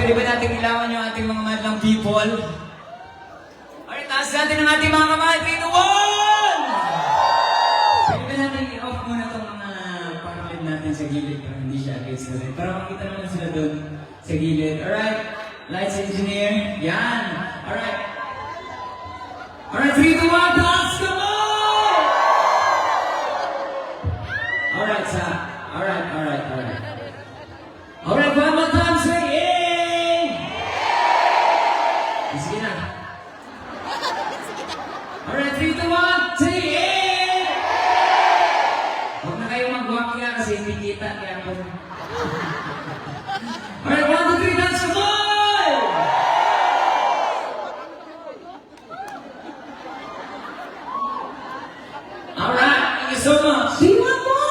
pwede ba natin ilawan yung ating mga madlang people? Alright, taas natin ang ating mga kamay. 3, 2, 1! Pwede ba natin i-off muna itong mga pang-clip natin sa gilid para hindi siya against the red. Para makita naman sila doon sa gilid. Alright, lights engineer. Yan! Alright. Alright, 3, 2, 1, taas! Come on! Alright, sa. Alright. Alright, one more time, say yeah! Sige na. Alright, 3, 2, 1, say yeah! Huwag na kayong mag-walk nga kasi hindi kita kaya ako. Alright, 1, 2, 3, dance for boy! Alright, thank you so much. Do you want more?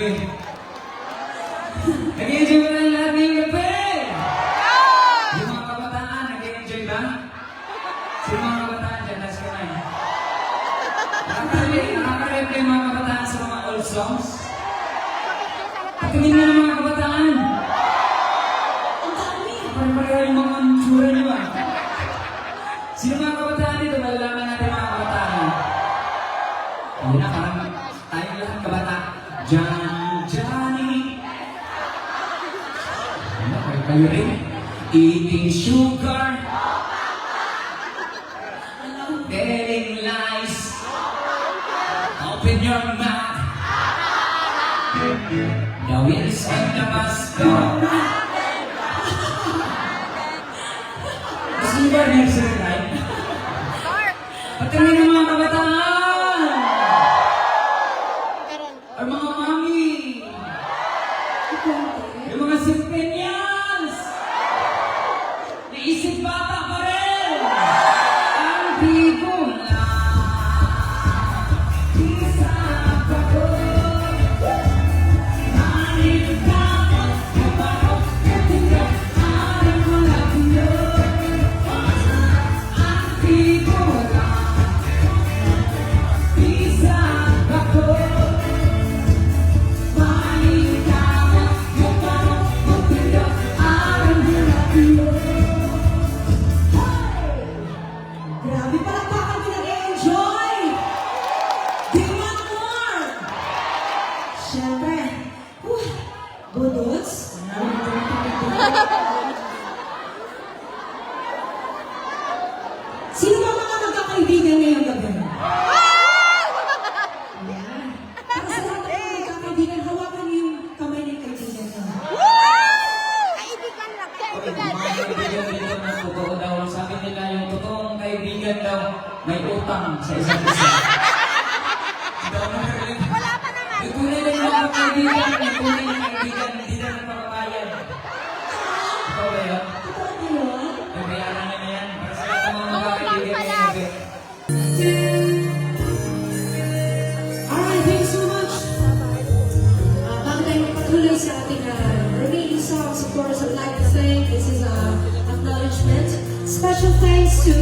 gabi. Nag-enjoy ba ng lahat ngayong gabi? Yung mga kabataan, nag-enjoy ba? Sino mga kabataan dyan? Last ka na. Nakaka-relate yung mga kabataan sa mga old songs? Patingin nga ng mga kabataan. Ang dami. Pare-pareho yung mga tsura niyo ba? Sino mga kabataan dito? Malalaman natin mga kabataan. Ayun na, parang tayong lahat kabataan. Johnny. Ano, kayo rin? Eating sugar. Telling lies. Open your mouth. The wheels on the bus go. Gusto niyo ba nursery rhyme? Patingin ng mga kabataan! Or mga mami! Yung mga centennials! Naisip bata pa rin! Ang bigo lang, isa pa ko. Maligkamot, kabarok, katinggan, alam mo na pinod. Ang bigo lang, isa pa ko. Maligkamot, kabarok, katinggan, alam mo na pinod. Grabe, palakpakan ko nag-enjoy! Do you want more? Siyempre. Budots? Sino ba mga magkakaibigan ngayong gabi? Ayan. Para sa lahat ng mga magkakaibigan, hawakan niyo yung kamay ng kaibigan niyo. Kaibigan lang, Okay, kaibigan. mga kaibigan dito na totoo daw. Sabi nila yung totoong kaibigan daw may utang sa isa't isa. Daw na rin. Wala pa naman. May tunay na yung mga kaibigan, may tunay na kaibigan, hindi na nagpapayad. Ikaw ba yun? Totoo ba yun? May bayaran na yan. Para sa lahat ng mga Oo, kaibigan pala. ngayong gabi. Alright, thanks so much. Bago tayo magpatuloy sa ating remaining songs, of course, I'd like to thank, this is acknowledgement. Special thanks to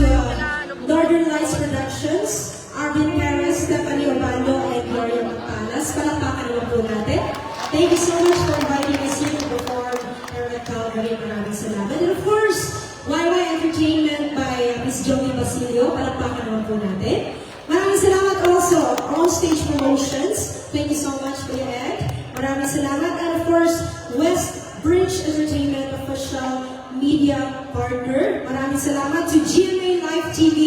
Northern Lights Productions, Arvin Perez, Stephanie Obando, and Gloria Magpalas. Palakpakan naman po natin. Thank you so much for inviting us here to perform here at Calvary. Maraming salamat. And of course, YY Entertainment by Miss Joey Basilio. Palakpakan naman po natin. Maraming salamat also, All Stage Promotions. Thank you so much, Kuya Ed. Maraming salamat. And of course, West Bridge Entertainment Official Media Partner. Maraming salamat to GMA Live TV.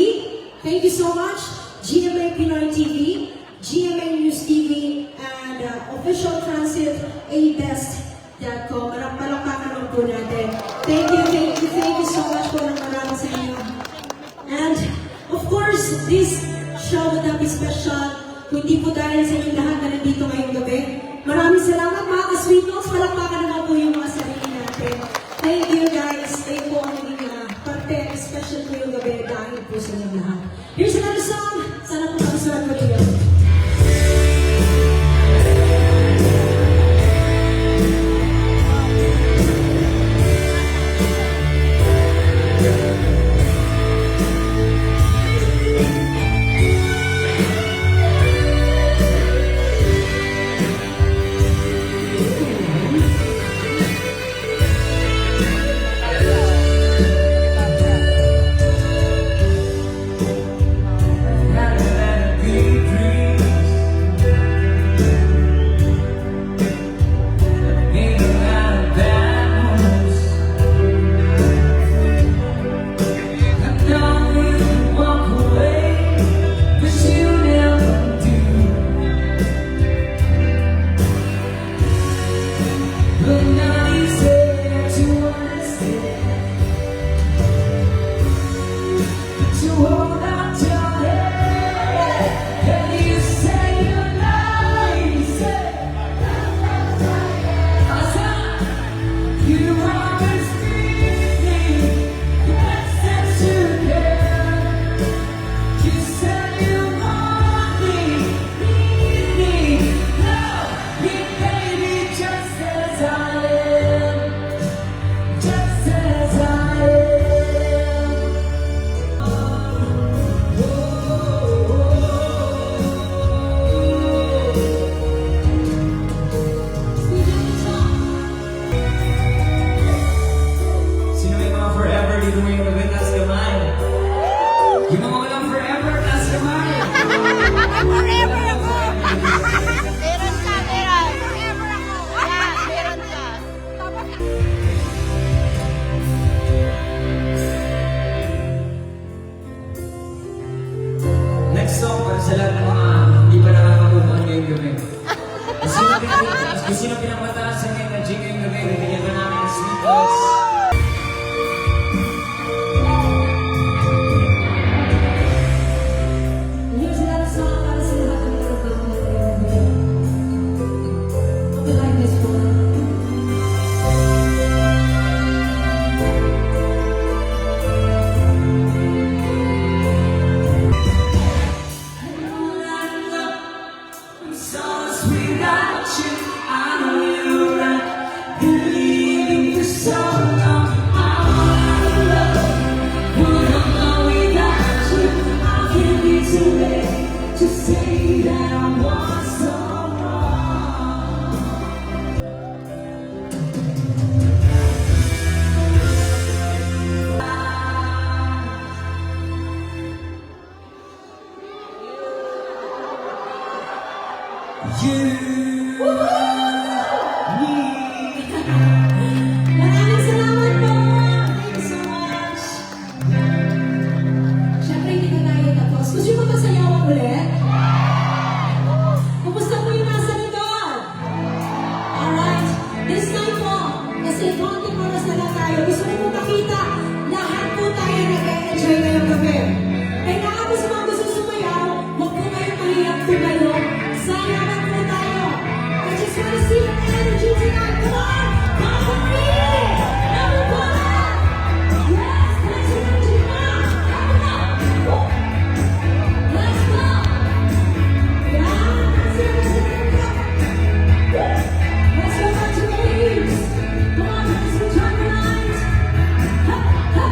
Thank you so much. GMA Pinoy TV, GMA News TV, and Official Transit abest.com. Palakpakan naman po natin. Thank you so much po ng marami sa inyo. And of course, this show would not be special kung hindi po dahil sa inyong lahat na nandito ngayong gabi. Maraming salamat mga ka-sweet notes. Palakpakan naman po yung mga sarili natin. Thank you guys. Thank you po ang naging parte, special po yung gabi dahil po sa inyong lahat. Here's another song. Sana po mag-surat ko rin. Kung sino pinapataas sa energy ngayong gabi, bibigyan ka namin ng sneakers. Here's another song para sa lahat ng mga kapatid. Hope you like this one. Songs without you, I know you're right. Believing for so long, I wanna love. Wanna know without you, I can't be too late to say that I was so wrong. You, me. Maraming salamat po! Thank you so much! Siyempre, hindi na tayo tapos. Gusto nyo ba masayawan ulit? Kumusta po yung nasa likod? Alright, this time po, kasi konting oras na lang tayo, gusto ko po makita, lahat po tayo nag-enjoy ngayong gabi. Kaya nga po sa mga gusto sumayaw, huwag po kayong mahiyang tumayo. Sayawan po tayo. I just wanna see your energy tonight. Come on! Come on, baby! Everyone! Yes, let's your energy now! Come on! Woo! Let's go! Yeah, let's your energy now! Let's go back to the leaves! Come on, let's enjoy the night! Ha! Ha!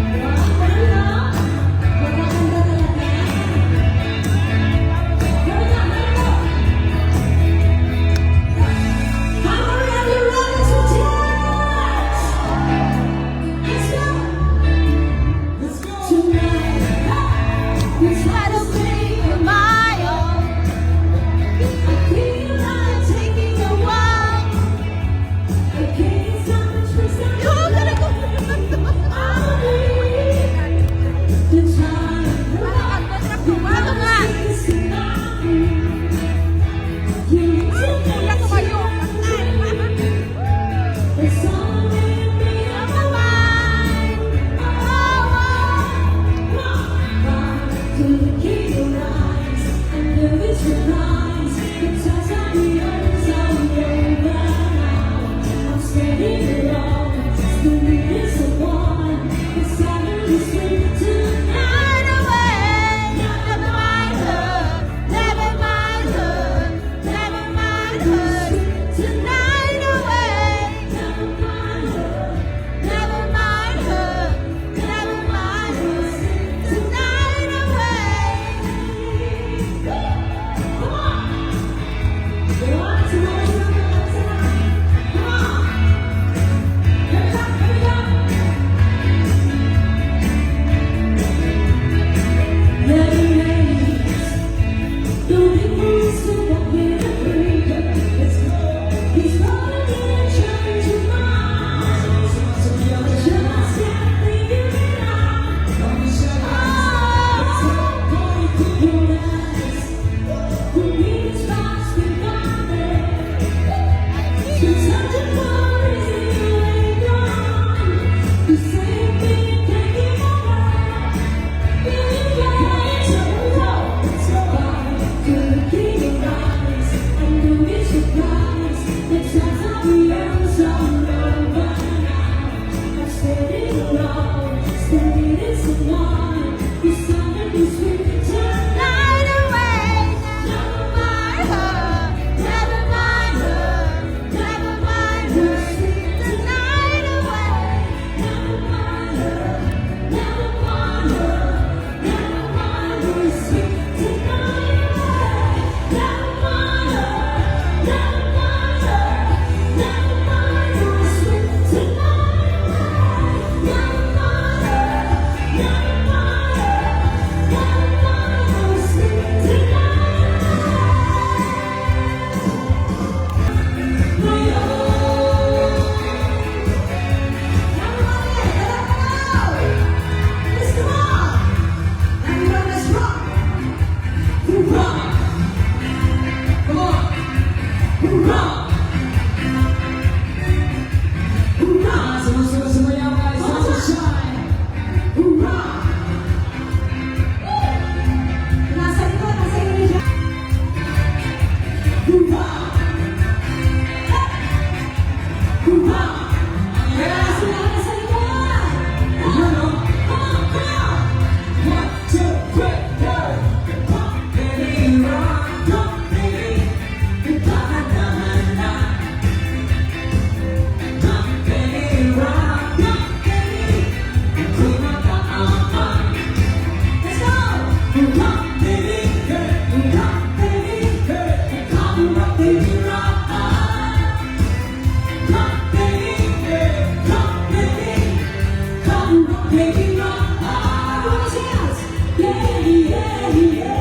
Wow, magaganda talaga. Hoorah! Hoorah! Sumusumayaw guys, sunshine! Hoorah! Nasa likod, nasa inyo dyan. Hoorah! Hoorah! Yeah! Sila nasa likod. Yun o! Come on! 1, 2, 3, 4! Come baby, rock! Come baby! Baka naman na! Come baby, rock! Come baby! Ako'y magkaaman! Let's go! Come baby! Come baby! Come rock baby, rock! Come baby! Come baby! Come rock baby, rock! Buenos Aires. Yeah, yeah, yeah.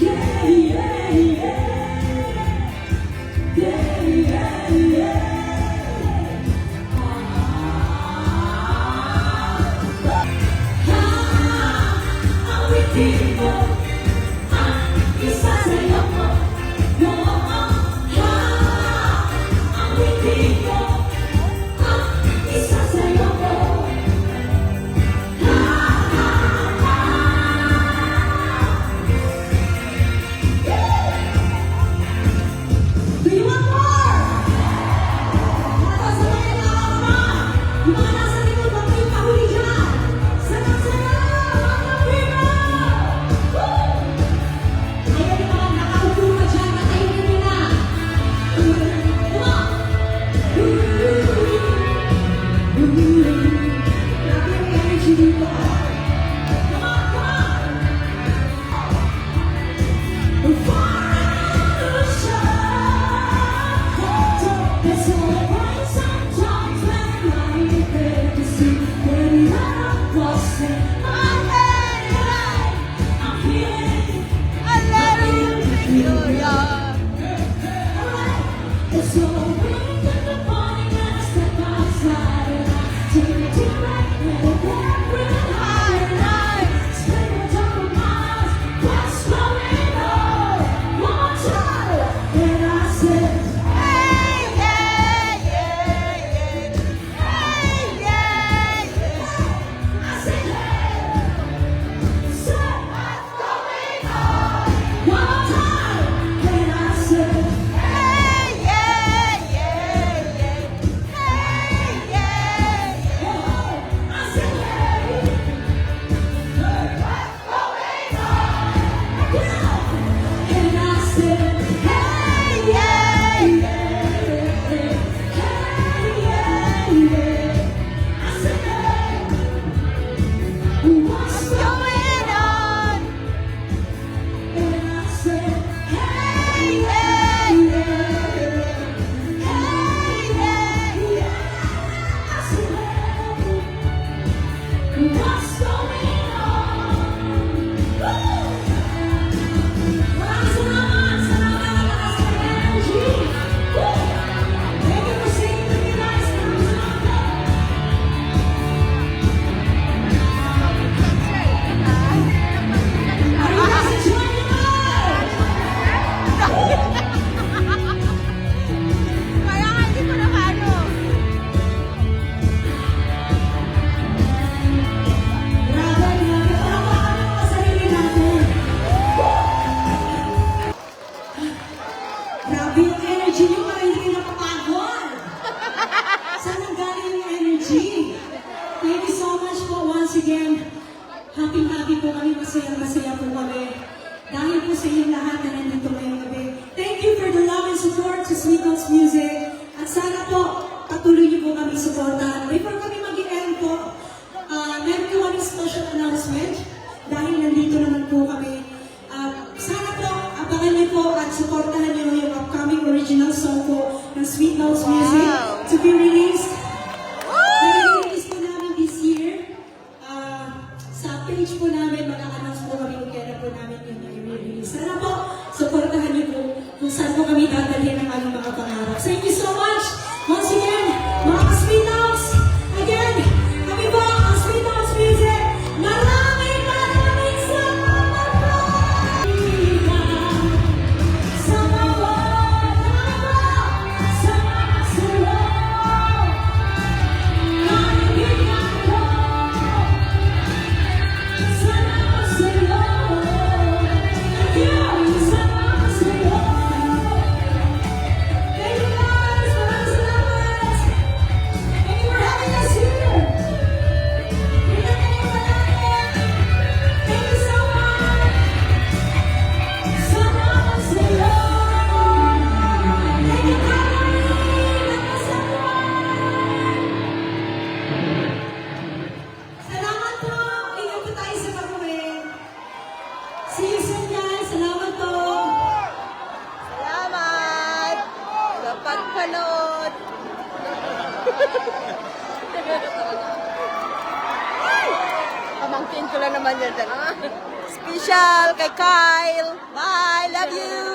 Yeah, yeah, yeah. Yeah, yeah, yeah. Ang within mo, ang isa sa'yo ko. Ang within mo, ang isa sa'yo ko. Do you want more? Nakasabay na ako na. Yung mga nasa likod, huwag kayong mahuli dyan. Sarap-sarap, mga people! Woo! Ayaw yung mga nakaupo ka dyan, nakainin nyo na. Come on! Grabe yung energy dito. Come on, come on! It's alright sometimes when I'm there to see when I'm lost in my head. I'm feeling it's alright in the morning when I step outside and I take a deep breath and I get real high and I spend the top of my eyes. What's going on? One more time, and I said. What's going on? And I said, hey, yeah, yeah, hey, yeah, yeah. I said, hey, what's going on? Maraming salamat sa nakakalakas ng energy. Woo! Thank you for singing with me guys. Maraming salamat. Are you guys enjoying it? Kaya nga hindi ko nakano. Grabe, grabe. Palakpakan mo ang sarili natin. Grabe yung energy niyo, parang hindi kayo napapagod. Saan ang galing yung energy? Thank you so much po once again. Happy po kami, masaya po kami. Dahil po sa inyong lahat na nandito ngayong gabi. Thank you for the love and support to Sweet Notes Music. At sana po, patuloy niyo po kami supportahan. Before kami mag-end po, meron po kami special announcement. Dahil nandito naman po kami. Sana po, abangan niyo po at supportahan niyo yung upcoming original song po ng Sweet Notes Music to be released. I-release po namin this year. Sa page po namin, mag-a-announce po kami kung kailan po namin yun i-release. Sana po, supportahan niyo po kung saan po kami dadalhin ang aming mga pangarap. Thank you so much! Once again, mga Sweet Notes, again, kami po ang Sweet Notes Music. Maraming salamat po! Sa bawat ko lang naman yan dyan. Special kay Kyle. Bye. Love you.